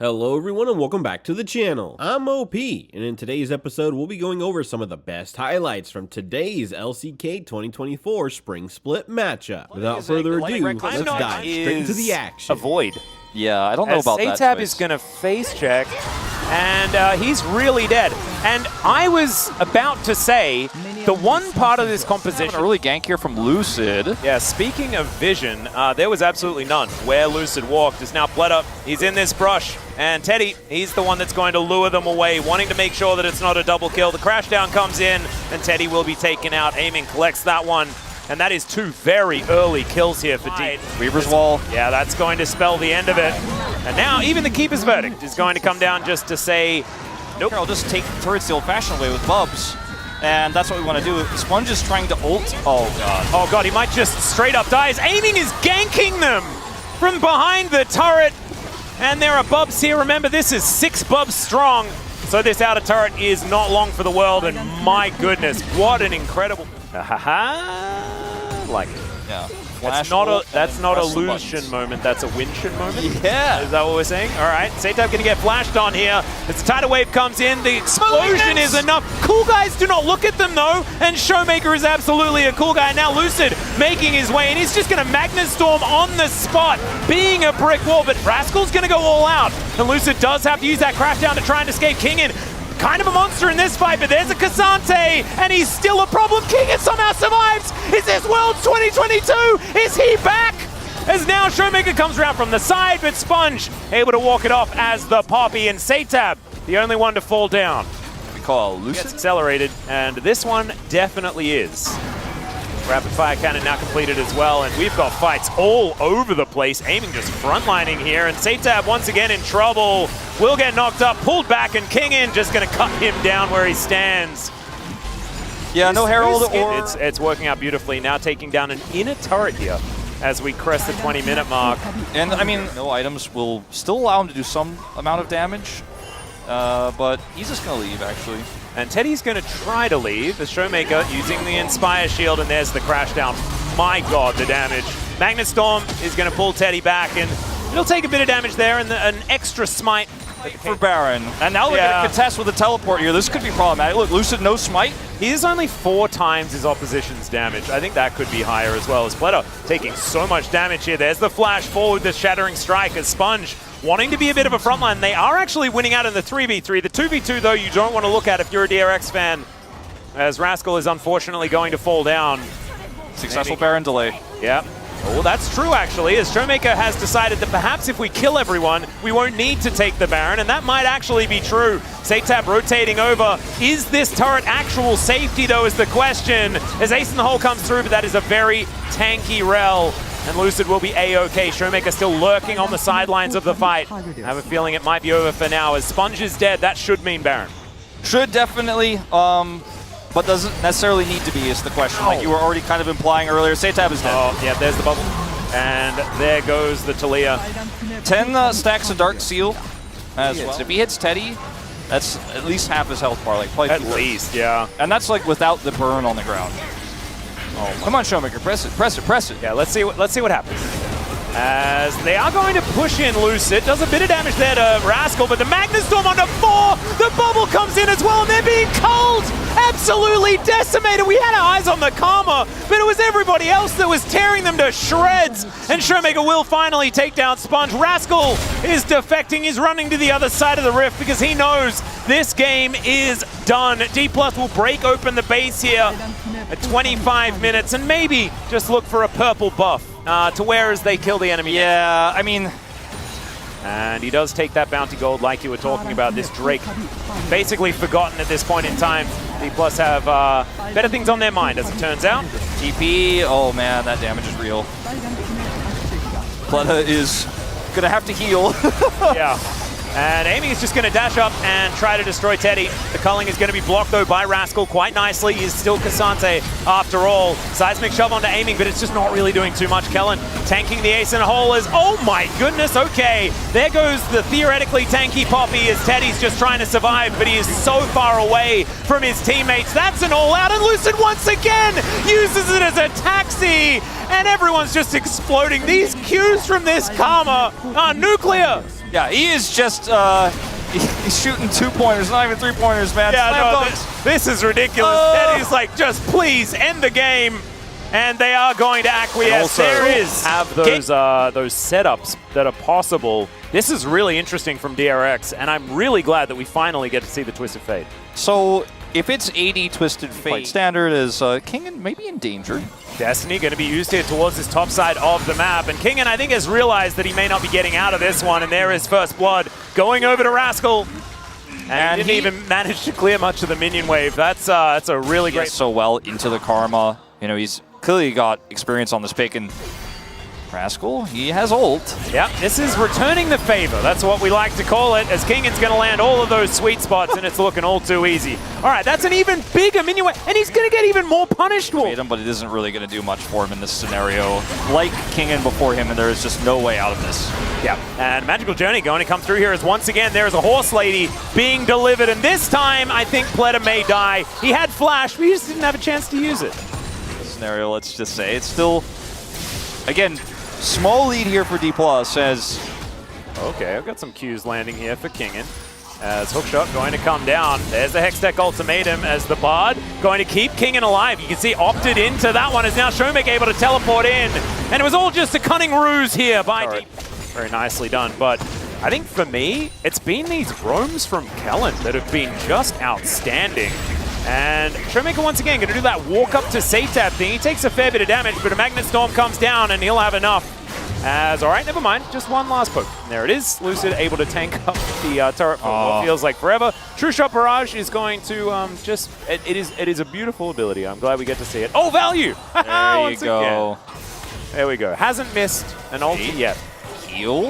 Hello everyone and welcome back to the channel. I'm OP, and in today's episode we'll be going over some of the best highlights from today's LCK 2024 Spring Split matchup. Without further ado, let's dive straight into the action. Avoid. Yeah, I don't know about that. Satab is going to face check, and he's really dead. And I was about to say, the one part of this composition... An early gank here from Lucid. Yeah, speaking of vision, there was absolutely none. Where Lucid walked is now bled up. He's in this brush. And Teddy, he's the one that's going to lure them away, wanting to make sure that it's not a double kill. The crashdown comes in, and Teddy will be taken out. Aiming collects that one. And that is two very early kills here for D. Weaver's Wall. Yeah, that's going to spell the end of it. And now even the Keeper's Verdict is going to come down just to say, nope. I'll just take turrets the old-fashioned way with Bubs. And that's what we want to do. Sponge is trying to ult. Oh, God. Oh, God, he might just straight up die. Aiming is ganking them from behind the turret. And there are Bubs here. Remember, this is 6 Bubs strong. So this outer turret is not long for the world. And my goodness, what an incredible... Like it. Yeah. That's not a Lucian moment, that's a Winshin moment? Yeah. Is that what we're saying? All right, Satab going to get flashed on here. As the tidal wave comes in, the explosion is enough. Cool guys do not look at them though, and Showmaker is absolutely a cool guy. Now Lucid making his way, and he's just going to Magnus Storm on the spot, being a brick wall, but Rascal's going to go all out. And Lucid does have to use that crashdown to try and escape Kingin. Kind of a monster in this fight, but there's a Cassante, and he's still a problem. Kingin somehow survives. Is this Worlds 2022? Is he back? As now Showmaker comes around from the side, but Sponge able to walk it off as the Poppy, and Satab, the only one to fall down. We call Lucid. Gets accelerated, and this one definitely is. Rapid fire cannon now completed as well, and we've got fights all over the place. Aiming just frontlining here, and Satab once again in trouble. Will get knocked up, pulled back, and Kingin just going to cut him down where he stands. Yeah, no Herald or... It's working out beautifully. Now taking down an inner turret here as we crest the 20-minute mark. And, I mean, no items will still allow him to do some amount of damage, but he's just going to leave, actually. And Teddy's going to try to leave as Showmaker using the Inspire Shield, and there's the crash down. My God, the damage. Magnus Storm is going to pull Teddy back, and it'll take a bit of damage there, and an extra smite for Baron. And now we're going to contest with a teleport here. This could be problematic. Look, Lucid, no smite. He is only 4 times his opposition's damage. I think that could be higher as well. As Pleto taking so much damage here. There's the flash forward, the Shattering Strike as Sponge wanting to be a bit of a frontline. They are actually winning out in the 3v3. The 2v2, though, you don't want to look at if you're a DRX fan, as Rascal is unfortunately going to fall down. Successful Baron delay. Yep. Oh, that's true, actually, as Showmaker has decided that perhaps if we kill everyone, we won't need to take the Baron, and that might actually be true. Satab rotating over. Is this turret actual safety, though, is the question, as Ace in the Hole comes through, but that is a very tanky Rel, and Lucid will be A-OK. Showmaker still lurking on the sidelines of the fight. I have a feeling it might be over for now, as Sponge is dead. That should mean Baron. Should definitely, but doesn't necessarily need to be is the question, like you were already kind of implying earlier. Satab is dead. Oh, yeah, there's the bubble. And there goes the Talia. 10 stacks of Dark Seal as well. If he hits Teddy, that's at least half his health bar. Like at least, yeah. And that's like without the burn on the ground. Oh, come on, Showmaker, press it, press it, press it. Yeah, let's see what happens. As they are going to push in Lucid. Does a bit of damage there to Rascal, but the Magnus Storm onto 4. The bubble comes in as well, and they're being culled. Absolutely decimated. We had our eyes on the Karma, but it was everybody else that was tearing them to shreds. And Showmaker will finally take down Sponge. Rascal is defecting. He's running to the other side of the rift because he knows this game is done. Dplus will break open the base here at 25 minutes and maybe just look for a purple buff to wear as they kill the enemy. Yeah, I mean... And he does take that bounty gold like you were talking about. This Drake basically forgotten at this point in time. Dplus have better things on their mind, as it turns out. TP, oh man, that damage is real. Pleta is going to have to heal. Yeah. And Aiming is just going to dash up and try to destroy Teddy. The culling is going to be blocked, though, by Rascal quite nicely. He's still Cassante after all. Seismic shove onto Aiming, but it's just not really doing too much. Kellen tanking the Ace in a Hole is, oh my goodness, okay. There goes the theoretically tanky Poppy as Teddy's just trying to survive, but he is so far away from his teammates. That's an all-out, and Lucid once again uses it as a taxi, and everyone's just exploding. These Qs from this Karma are nuclear. Yeah, he is just, he's shooting 2-pointers, not even 3-pointers, man. Yeah, Slam no, dunks. this is ridiculous. Teddy's like, just please end the game. And they are going to acquiesce. Also, There is. have those setups that are possible. This is really interesting from DRX, and I'm really glad that we finally get to see the Twisted Fate. So, if it's 80 Twisted Fate, standard is Kingen maybe endangered. Destiny going to be used here towards this top side of the map. And Kingen, I think, has realized that he may not be getting out of this one. And there is First Blood going over to Rascal. And he didn't even manage to clear much of the minion wave. That's a really great... So well into the Karma. You know, he's clearly got experience on this pick. And Rascal, he has ult. Yep, this is returning the favor. That's what we like to call it, as Kingen's going to land all of those sweet spots, and it's looking all too easy. All right, that's an even bigger minion wave, and he's going to get even more punished. But it isn't really going to do much for him in this scenario. Like Kingen before him, and there is just no way out of this. Yeah, and Magical Journey going to come through here as once again there is a Horse Lady being delivered, and this time I think Pleta may die. He had Flash, but he just didn't have a chance to use it. This scenario, let's just say, it's still, again, small lead here for Dplus as... Okay, I've got some Qs landing here for Kingen. As Hookshot going to come down. There's the Hextech Ultimatum as the Bard going to keep Kingen alive. You can see opted into that one as now Shomek able to teleport in. And it was all just a cunning ruse here by Very nicely done. But I think for me, it's been these roams from Kellen that have been just outstanding. And Showmaker once again going to do that walk up to Satab thing. He takes a fair bit of damage, but a Magnet Storm comes down and he'll have enough. As, all right, never mind, just one last poke. And there it is, Lucid able to tank up the turret for what feels like forever. True Shot Barrage is going to it is a beautiful ability. I'm glad we get to see it. Oh, value! There you go. There we go. Hasn't missed an ulti yet. Heal.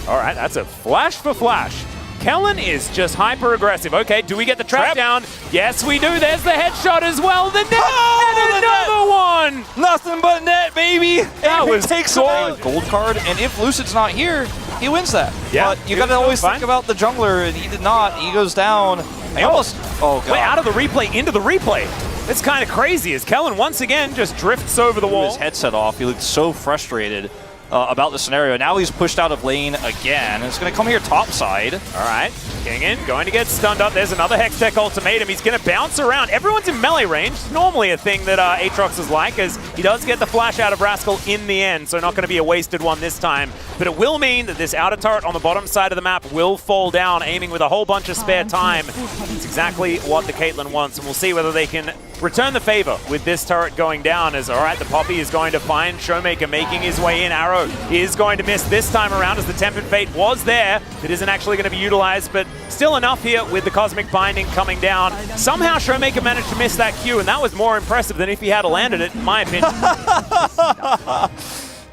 All right, that's a flash for flash. Kellen is just hyper aggressive. Okay, do we get the trap down? Yes, we do. There's the headshot as well. The net and another one. Nothing but net, baby. That was takes away a gold card, and if Lucid's not here, he wins that. Yeah, but you got to always think about the jungler, and he did not. He goes down. He almost. Oh god. Wait, out of the replay into the replay. It's kind of crazy as Kellen once again just drifts over the wall. His headset off. He looked so frustrated about the scenario. Now he's pushed out of lane again. It's going to come here topside. All right, Kingen going to get stunned up. There's another Hextech Ultimatum. He's going to bounce around. Everyone's in melee range. Normally a thing that Aatrox is like, as he does get the flash out of Rascal in the end, so not going to be a wasted one this time. But it will mean that this outer turret on the bottom side of the map will fall down, aiming with a whole bunch of spare time. It's exactly what the Caitlyn wants, and we'll see whether they can return the favor with this turret going down. As, all right, the Poppy is going to find Showmaker making his way in. Arrow is going to miss this time around as the Tempered Fate was there. It isn't actually going to be utilized, but still enough here with the Cosmic Binding coming down. Somehow Showmaker managed to miss that Q, and that was more impressive than if he had landed it, in my opinion.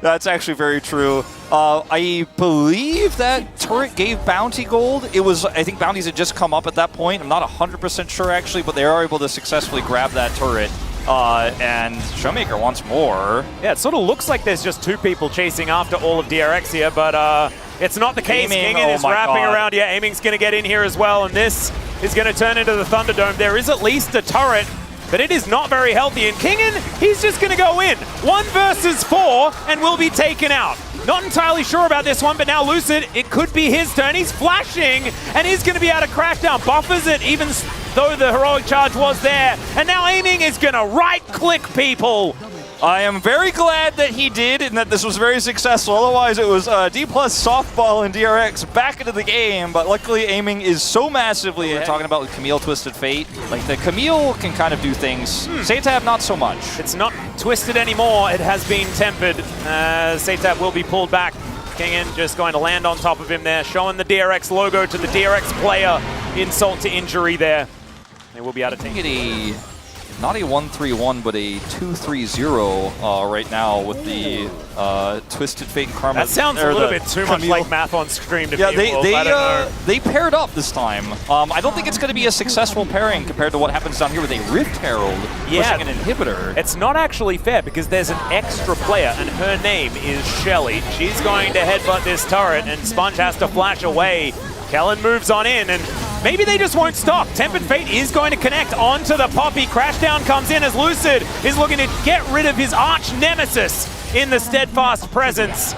That's actually very true. I believe that turret gave Bounty gold. It was, I think bounties had just come up at that point. I'm not 100% sure actually, but they are able to successfully grab that turret. And Showmaker wants more. Yeah, it sort of looks like there's just two people chasing after all of DRX here, but it's not the case. Kingen is wrapping around. Yeah, Aiming's going to get in here as well, and this is going to turn into the Thunderdome. There is at least a turret, but it is not very healthy. And Kingen, he's just going to go in. 1 versus 4 and will be taken out. Not entirely sure about this one, but now Lucid, it could be his turn. He's flashing, and he's going to be able to crash down. Buffers it, even though the heroic charge was there. And now Aiming is going to right-click people. I am very glad that he did and that this was very successful. Otherwise, it was Dplus softball and DRX back into the game. But luckily, Aiming is so massively. We're talking about Camille Twisted Fate. Like, the Camille can kind of do things. Satab, not so much. It's not twisted anymore. It has been tempered. Satab will be pulled back. Kingen just going to land on top of him there, showing the DRX logo to the DRX player. Insult to injury there. They will be able to take it. Not a 1-3-1, but a 2-3-0 right now with the Twisted Fate and Karma. That sounds a little bit too much like math on stream to me. Yeah, they paired up this time. I don't think it's going to be a successful pairing compared to what happens down here with a Rift Herald pushing an inhibitor. It's not actually fair because there's an extra player and her name is Shelly. She's going to headbutt this turret and Sponge has to flash away. Kellen moves on in and maybe they just won't stop. Tempered Fate is going to connect onto the Poppy. Crashdown comes in as Lucid is looking to get rid of his arch nemesis in the Steadfast presence.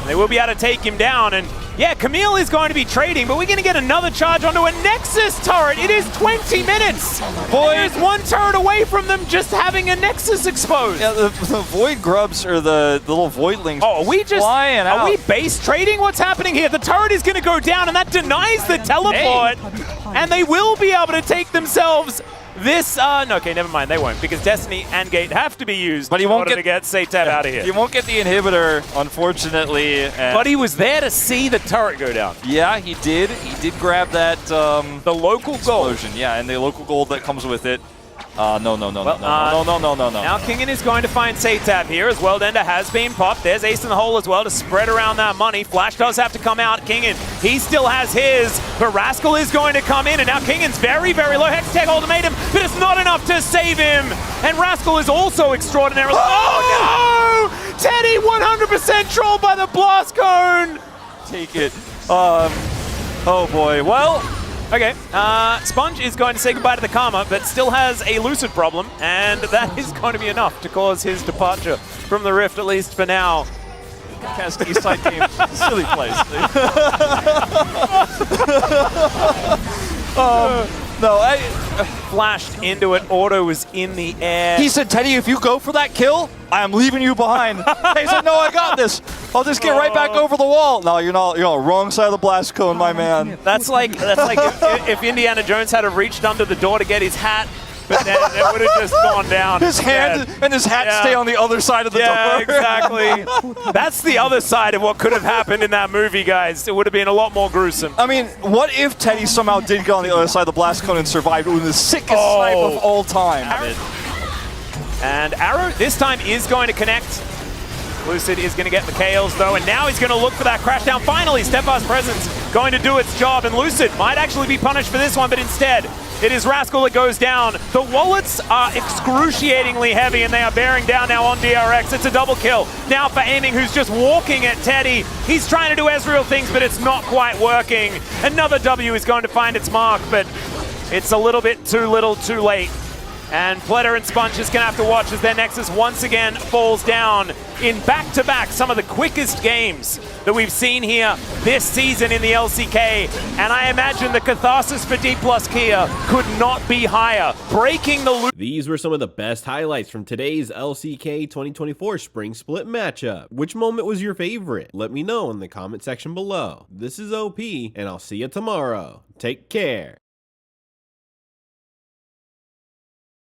They will be able to take him down, and Yeah, Camille is going to be trading, but we're going to get another charge onto a Nexus turret. It is 20 minutes. Void is one turret away from them just having a Nexus exposed. Yeah, the Void grubs or the little Voidlings are we just flying out. Are we base trading? What's happening here? The turret is going to go down, and that denies the teleport. And they will be able to take themselves this. No, okay, never mind. They won't, because Destiny and Gate have to be used but he won't to get Satab out of here. He won't get the inhibitor, unfortunately. But he was there to see the turret go down. Yeah, he did. He did grab that the local explosion. gold. Yeah, and the local gold that comes with it. No. Now Kingen is going to find Satab here as well. Denda has been popped. There's Ace in the hole as well to spread around that money. Flash does have to come out. Kingen, he still has his, but Rascal is going to come in, and now Kingen's very, very low. Hextech ultimatum, but it's not enough to save him. And Rascal is also extraordinarily. Oh no! Teddy 100% trolled by the blast cone. Take it. Oh boy. Well. Okay, Sponge is going to say goodbye to the Karma, but still has a Lucid problem, and that is going to be enough to cause his departure from the Rift, at least for now. Cast Eastside team, silly place. No, flashed into it. Auto was in the air. He said, Teddy, if you go for that kill, I am leaving you behind. He said, no, I got this. I'll just get right back over the wall. No, you're not. You're on the wrong side of the blast cone, my man. That's like if Indiana Jones had have reached under the door to get his hat, but then it would have just gone down. His hand and his hat stay on the other side of the door. Yeah, exactly. That's the other side of what could have happened in that movie, guys. It would have been a lot more gruesome. I mean, what if Teddy somehow did get on the other side of the blast cone and survived with the sickest snipe of all time? And Arrow this time is going to connect. Lucid is going to get Mikhail's though, and now he's going to look for that crash down. Finally, Steadfast Presence going to do its job, and Lucid might actually be punished for this one, but instead, it is Rascal that goes down. The wallets are excruciatingly heavy, and they are bearing down now on DRX. It's a double kill. Now for Aiming, who's just walking at Teddy. He's trying to do Ezreal things, but it's not quite working. Another W is going to find its mark, but it's a little bit too little, too late. And Pletter and Sponge is going to have to watch as their Nexus once again falls down in back-to-back some of the quickest games that we've seen here this season in the LCK. And I imagine the catharsis for Dplus Kia could not be higher. Breaking the loop. These were some of the best highlights from today's LCK 2024 Spring Split matchup. Which moment was your favorite? Let me know in the comment section below. This is OP, and I'll see you tomorrow. Take care.